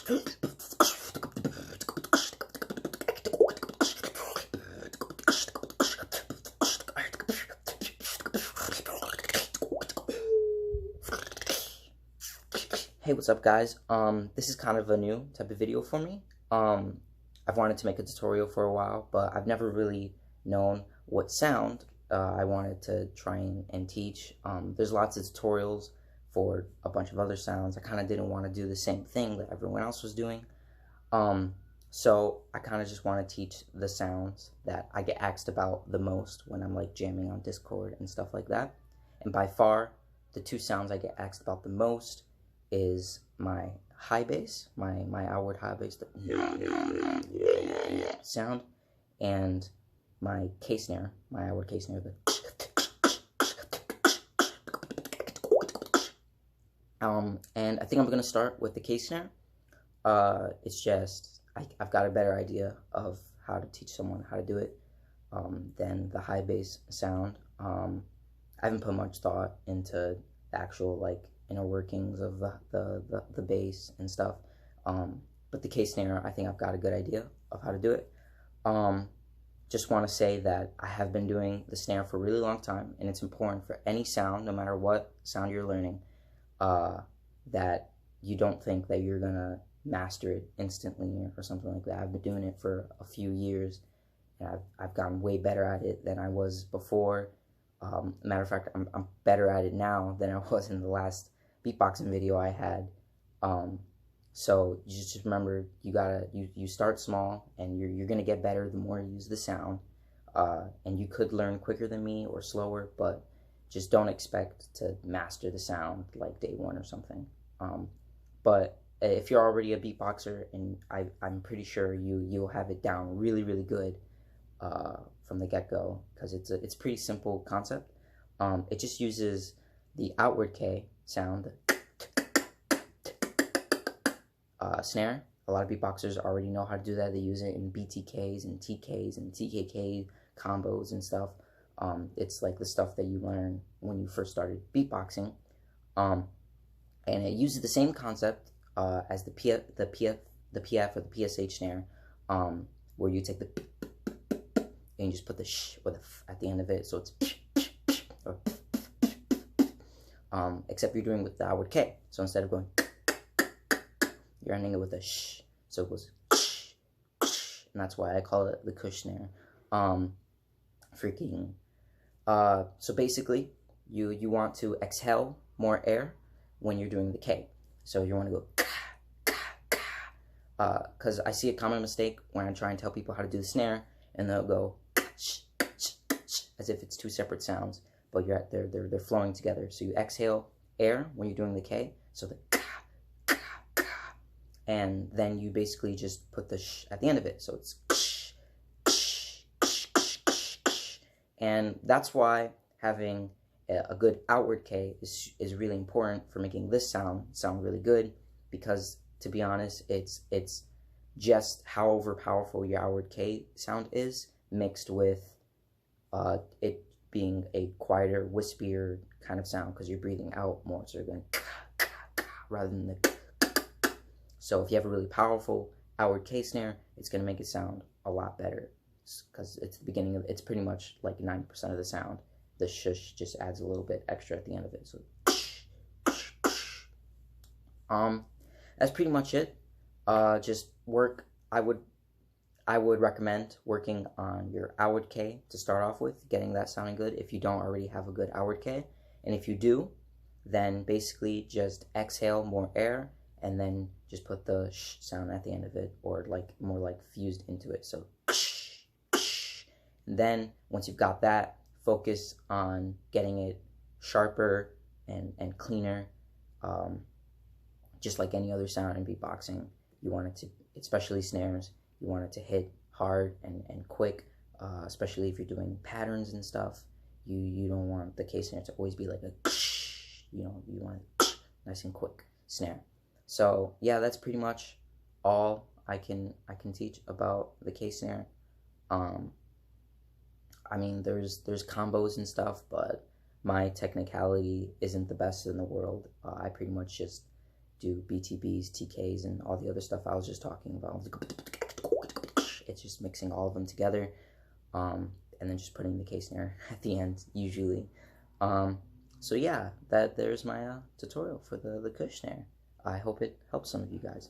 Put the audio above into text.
Hey, what's up guys? This is kind of a new type of video for me. I've wanted to make a tutorial for a while, but I've never really known what sound I wanted to try and teach. There's lots of tutorials for a bunch of other sounds. I kind of didn't want to do the same thing that everyone else was doing. So I kind of just want to teach the sounds that I get asked about the most when I'm like jamming on Discord and stuff like that. And by far, the two sounds I get asked about the most is my high bass, my outward high bass sound, and my K snare, my outward K snare, and I think I'm gonna start with the K snare. It's just I've got a better idea of how to teach someone how to do it than the high bass sound. I haven't put much thought into the actual like inner workings of the bass and stuff, but the K snare, I think I've got a good idea of how to do it. Just want to say that I have been doing the snare for a really long time, and it's important for any sound, no matter what sound you're learning, that you don't think that you're gonna master it instantly or something like that. I've been doing it for a few years, and I've gotten way better at it than I was before. Matter of fact, I'm better at it now than I was in the last beatboxing video I had. So you just remember, you start small, and you're gonna get better the more you use the sound. And you could learn quicker than me or slower, but just don't expect to master the sound like day one or something. But if you're already a beatboxer, and I'm pretty sure you'll have it down really good from the get-go, because it's a pretty simple concept. It just uses the outward K sound, snare. A lot of beatboxers already know how to do that. They use it in BTKs and TKs and TKK combos and stuff. It's like the stuff that you learn when you first started beatboxing, and it uses the same concept as the PF or the PSH snare, where you take the and you just put the sh or the f at the end of it, so it's or except you're doing with the outward K. So instead of going, you're ending it with a sh, so it goes sh, sh, and that's why I call it the Kush snare. So basically, you want to exhale more air when you're doing the K. So you want to go, because I see a common mistake when I try and tell people how to do the snare, and they'll go as if it's two separate sounds, but they're flowing together. So you exhale air when you're doing the K, so the and then you basically just put the sh at the end of it, so it's and that's why having a good outward K is really important for making this sound really good, because to be honest, it's just how overpowerful your outward K sound is, mixed with it being a quieter, wispier kind of sound, because you're breathing out more, so you're going rather than the. So if you have a really powerful outward K snare, it's going to make it sound a lot better, because it's the beginning of, it's pretty much like 90% of the sound. The shush just adds a little bit extra at the end of it. So that's pretty much it. Just work. I would recommend working on your outward K to start off with, getting that sounding good if you don't already have a good outward K. And if you do, then basically just exhale more air, and then just put the sh sound at the end of it, or like more like fused into it. So and then once you've got that, focus on getting it sharper and cleaner. Just like any other sound in beatboxing, you want it to, especially snares, you want it to hit hard and quick, especially if you're doing patterns and stuff. You don't want the K snare to always be like a, you want it nice and quick snare. So yeah, that's pretty much all I can teach about the K snare. I mean, there's combos and stuff, but my technicality isn't the best in the world. I pretty much just do BTBs, TKs, and all the other stuff I was just talking about. It's just mixing all of them together, and then just putting the K snare at the end usually. So yeah, there's my tutorial for the Kush snare. I hope it helps some of you guys.